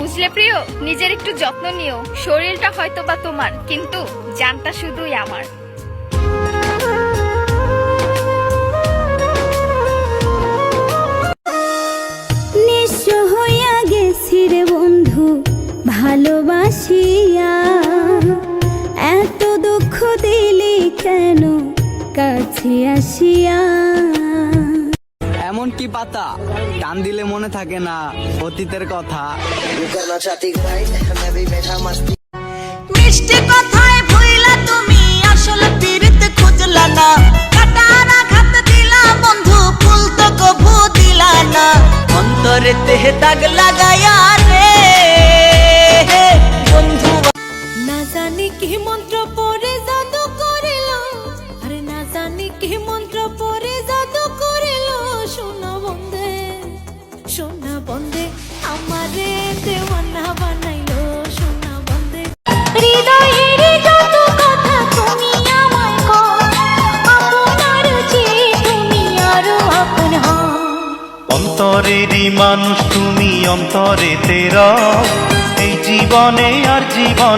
বুঝলে প্রিয়, নিজের একটু যত্ন নিও। শরীরটা হয়তো বা তোমার, কিন্তু জানটা শুধুই আমার। নিঃস্ব হইয়া গেছি রে বন্ধু ভালোবাসিয়া, এত দুঃখ দিলি কেন কাছে আসিয়া। এমন কি পাতা টান দিলে মনে থাকে না অতীতের কথা। মিষ্টি কথায় ভুইলা তুমি আসল পীড়িত খুঁজলা না, কাটার আঘাত দিলা বন্ধু ফুল তো কভু দিলা না, অন্তরে তেহে দাগ লাগায়া রে বন্ধু। না জানি কি মন্ত্র পড়ে জাদু করিল, আরে না জানি কি মন্ত্র পড়ে জাদু করিল, সোনা বন্দে সোনা বন্দে আমারে দেওয়ানা বানাইলো, সোনা বন্দে। হৃদয়ের যত কথা তুমি আমায় কও, আপনার চেয়ে তুমি আরো আপন হও। অন্তরেরই মানুষ তুমি, অন্তরে তেরা এই জীবনে আর জীবন